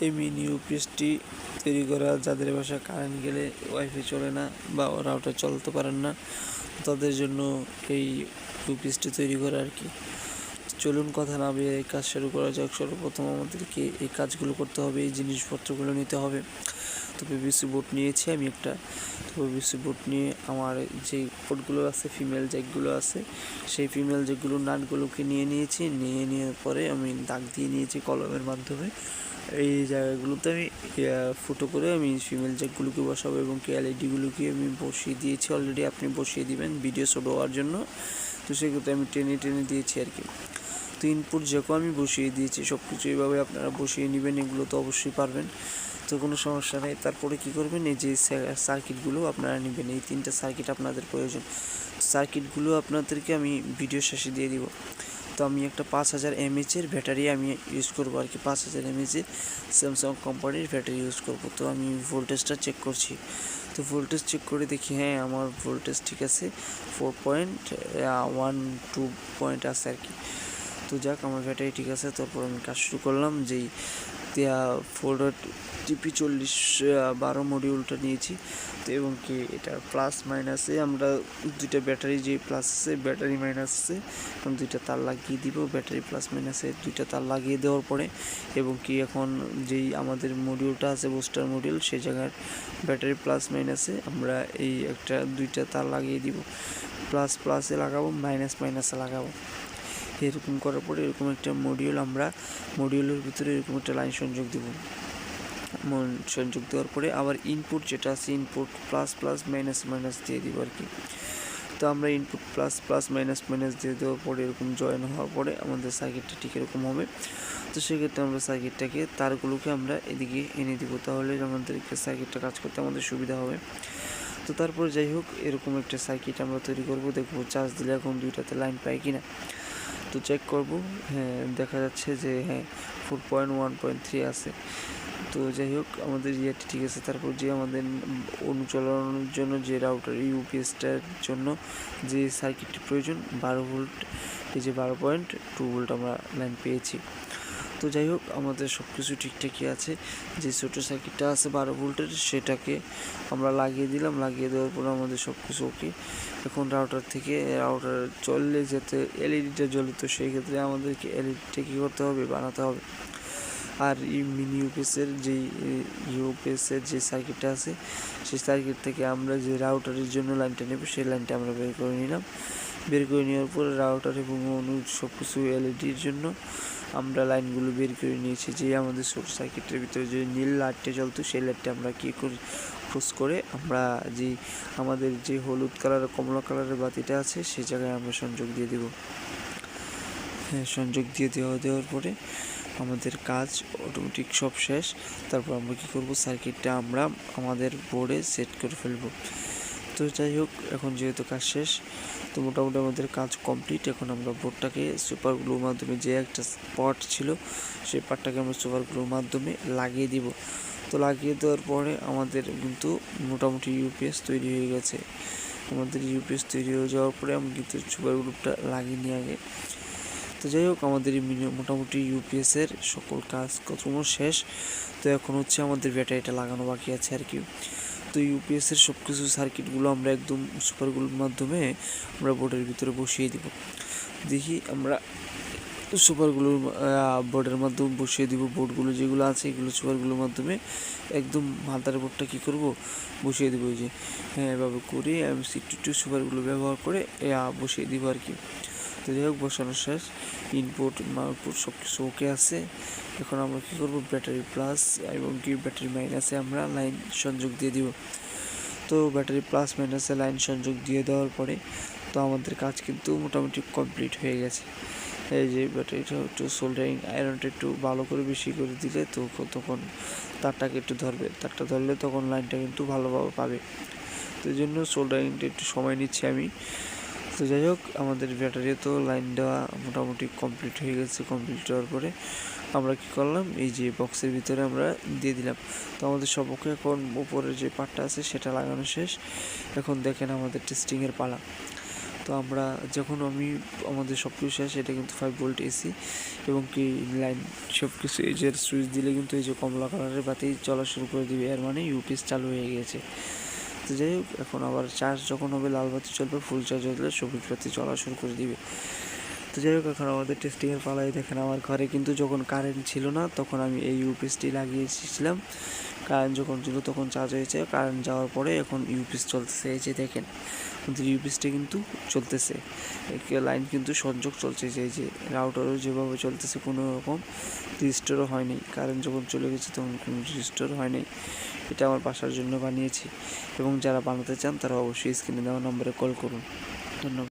এই মিনি ইউপিএসটি তৈরি করা যাদের বাসায় কারেন্ট গেলে ওয়াইফাই চলে না বা রাউটার চলতে পারেন না তাদের জন্য এই ইউপিএসটি তৈরি করা আর কি। চলুন কথা না বাড়িয়ে এই কাজ শুরু করা যাক। সর্বপ্রথম আমাদেরকে এই কাজগুলো করতে হবে, এই জিনিসপত্রগুলো নিতে হবে। তো পিভিসি বোর্ড নিয়েছি আমি একটা। তো পিভিসি বোর্ড নিয়ে আমার যেই পোর্টগুলো আছে, ফিমেল জ্যাকগুলো আছে, সেই ফিমেল জ্যাকগুলো নাটগুলোকে নিয়েছি। নেওয়ার পরে আমি দাগ দিয়ে নিয়েছি কলমের মাধ্যমে। এই জায়গাগুলোতে আমি ফুটো করে আমি ফিমেল জ্যাকগুলোকে বসাবো এবং এলইডিগুলোকে আমি বসিয়ে দিয়েছি অলরেডি। আপনি বসিয়ে দিবেন ভিডিও শ্যুট হওয়ার জন্য। তো সেগুলো আমি টেনে দিয়েছি আর কি। তো ইনপুট জ্যাকও আমি বসিয়ে দিয়েছি। সব কিছু এইভাবে আপনারা বসিয়ে নেবেন, এগুলো তো অবশ্যই পারবেন, তো কোনো সমস্যা নেই। তারপরে কি করবেন, এই যে সার্কিটগুলো আপনারা নেবেন, এই 3টা সার্কিট আপনাদের প্রয়োজন। সার্কিটগুলো আপনাদেরকে আমি ভিডিও শেষে দিয়ে দিব। তো আমি একটা 5000 mAh ব্যাটারি আমি ইউজ করবো আর কি। 5000 mAh স্যামসাং কোম্পানির ব্যাটারি ইউজ করব। তো আমি ভোল্টেজটা চেক করছি। তো ভোল্টেজ চেক করে দেখি হ্যাঁ আমার ভোল্টেজ ঠিক আছে, 4.12 পয়েন্ট আছে আর কি। তো যাক, আমার ব্যাটারি ঠিক আছে। তারপর আমি কাজ শুরু করলাম। যেই ফোল্ডার TP40 12 মডিউলটা নিয়েছি। তো এবং কি এটা প্লাস মাইনাসে আমরা দুইটা ব্যাটারি, যে প্লাস আছে ব্যাটারি মাইনাস আছে, এবং দুইটা তার লাগিয়ে দিব। ব্যাটারি প্লাস মাইনাসে দুইটা তার লাগিয়ে দেওয়ার পরে এবং কি এখন যেই আমাদের মডিউলটা আছে বুস্টার মডিউল, সেই জায়গার ব্যাটারি প্লাস মাইনাসে আমরা এই দুইটা তার লাগিয়ে দিব। প্লাসে লাগাবো, মাইনাসে লাগাবো। এরকম করার পরে এরকম একটা মডিউলের ভিতরে এরকম একটা লাইন সংযোগ দেব। সংযোগ দেওয়ার পরে আবার ইনপুট যেটা আছে, ইনপুট প্লাস মাইনাস দিয়ে দিব আর কি। তো আমরা ইনপুট প্লাস মাইনাস দিয়ে দেওয়ার পরে এরকম জয়েন হওয়ার পরে আমাদের সার্কিটটা ঠিক এরকম হবে। তো সেক্ষেত্রে আমরা সার্কিটটাকে তারগুলোকে আমরা এদিকে এনে দিব, তাহলে আমাদেরকে সার্কিটটা কাজ করতে আমাদের সুবিধা হবে। তো তারপর যাই হোক, এরকম একটা সার্কিট আমরা তৈরি করব। দেখবো চার্জ দিলে এখন দুইটাতে লাইন পাই কিনা। তো চেক করব, হ্যাঁ দেখা যাচ্ছে যে হ্যাঁ 4.1.3 আছে। তো যাই হোক, আমাদের ইয়েটা ঠিক আছে। তারপর যে আমাদের অনুচলনের জন্য যে রাউটার ইউপিএসটার জন্য যে সার্কিটটি প্রয়োজন 12 ভোল্ট, এই যে 12.2 ভোল্ট আমরা লাইন পেয়েছি। তো যাই হোক, আমাদের সব কিছু ঠিকঠাকই আছে। যে ছোটো সার্কিটটা আছে 12 ভোল্টের, সেটাকে আমরা লাগিয়ে দিলাম। লাগিয়ে দেওয়ার পর আমাদের সব কিছু ওকে। এখন রাউটার চললে যাতে এলইডিটা জ্বলে, তো সেই ক্ষেত্রে আমাদেরকে এলইডিটা কী করতে হবে, বানাতে হবে। আর এই মিনি ইউপিএসের যে সার্কিটটা আছে, সেই সার্কিট থেকে আমরা যে রাউটারের জন্য লাইনটা নেব, সেই লাইনটা আমরা বের করে নিলাম। বের করে নেওয়ার পরে রাউটার এবং সব কিছু এলইডির জন্য আমরা লাইনগুলো বের করে নিয়েছি। যে আমাদের ছোট সার্কিটের ভিতরে যে নীল লাইটটা জ্বলতো, সেই লাইটটা আমরা কী করি, ক্রস করে আমরা আমাদের যে হলুদ কালারের কমলা কালারের বাতিটা আছে, সেই জায়গায় আমরা সংযোগ দিয়ে দেব। হ্যাঁ, সংযোগ দিয়ে দেওয়ার পরে আমাদের কাজ অটোমেটিক সব শেষ। তারপর আমরা কী করব, সার্কিটটা আমরা আমাদের বোর্ডে সেট করে ফেলব। তো যাই হোক, এখন যেহেতু কাজ শেষ, তো মোটামুটি আমাদের কাজ কমপ্লিট। এখন আমরা বোর্ডটাকে সুপার গ্লুর মাধ্যমে, যে একটা পার্ট ছিল সেই পার্টটাকে আমরা সুপার গ্লুর মাধ্যমে লাগিয়ে দিব। তো লাগিয়ে দেওয়ার পরে আমাদের কিন্তু মোটামুটি ইউপিএস তৈরি হয়ে গেছে। আমাদের ইউপিএস তৈরি হয়ে যাওয়ার পরে আমি কিন্তু সুপার গ্লুটা লাগিয়ে নিয়ে আগে। তো যাই হোক, আমাদের মোটামুটি ইউপিএসের সকল কাজ কতগুলো শেষ। তো এখন হচ্ছে আমাদের ব্যাটারিটা লাগানো বাকি আছে আর কি। তো ইউপিএসের সব কিছু সার্কিটগুলো আমরা একদম সুপারগুলোর মাধ্যমে আমরা বোর্ডের ভিতরে বসিয়ে দিব। দেখি আমরা সুপারগুলোর বোর্ডের মাধ্যমে বসিয়ে দিব। বোর্ডগুলো যেগুলো আছে, এগুলো সুপারগুলোর মাধ্যমে একদম মাদার বোর্ডটা কী করব, বসিয়ে দেবো। যে হ্যাঁ, এভাবে করে আমি একটু সুপারগুলো ব্যবহার করে বসিয়ে দিব আর কি। তো যাই হোক, বসানো শেষ। ইনপুট আউটপুট সব কিছু ওকে আছে। এখন আমরা কী করব, ব্যাটারি প্লাস এবং কি ব্যাটারি মাইনাসে আমরা লাইন সংযোগ দিয়ে দিব। তো ব্যাটারি প্লাস মাইনাসে লাইন সংযোগ দিয়ে দেওয়ার পরে তো আমাদের কাজ কিন্তু মোটামুটি কমপ্লিট হয়ে গেছে। এই যে ব্যাটারিটা একটু সোল্ডারিং আয়রনটা একটু ভালো করে বেশি করে দিলে তো তখন তারটাকে একটু ধরবে। তারটা ধরলে তখন লাইনটা কিন্তু ভালোভাবে পাবে। তো এই জন্য সোল্ডারিংটা একটু সময় নিচ্ছি আমি। তো যাই হোক, আমাদের ব্যাটারি তো লাইন দেওয়া মোটামুটি কমপ্লিট হয়ে গেছে। কমপ্লিট হওয়ার পরে আমরা কি করলাম, এই যে বক্সের ভিতরে আমরা দিয়ে দিলাম। তো আমাদের সবকে এখন উপরের যে পার্টটা আছে সেটা লাগানো শেষ। এখন দেখেন আমাদের টেস্টিংয়ের পালা। তো আমরা যখন আমাদের সব কিছু শেষ, এটা কিন্তু 5 ভোল্ট এসি এবং কি লাইন সব কিছু, এই যে সুইচ দিলে কিন্তু এই যে কমলা কালারের বাতি চলা শুরু করে দিবে, এর মানে ইউপিএস চালু হয়ে গিয়েছে। তো যাই হোক, এখন আবার চার্জ যখন হবে লাল বাতি চলবে, ফুল চার্জ হলে সবুজ বাতি চলা শুরু করে দিবে। তো যাই হোক, এখন আমাদের টেস্টিংয়ের পালাই। দেখেন আমার ঘরে কিন্তু যখন কারেন্ট ছিল না তখন আমি এই ইউপিএসটি লাগিয়েছিলাম, কারেন্ট যখন ছিল তখন চার্জ হয়েছে, কারেন্ট যাওয়ার পরে এখন ইউপিএস চলতেছে। এই যে দেখেন আমাদের ইউপিএসটি কিন্তু চলতেছে, লাইন কিন্তু সংযোগ চলছে, এই যে রাউটারও যেভাবে চলতেছে, কোনো রকম রিস্টোরও হয়নি। কারেন্ট যখন চলে গেছে তখন কোনো রিস্টোর হয়নি। এটা আমার বাসার জন্য বানিয়েছি, এবং যারা বানাতে চান তারা অবশ্যই স্ক্রিনে দেওয়া নম্বরে কল করুন। ধন্যবাদ।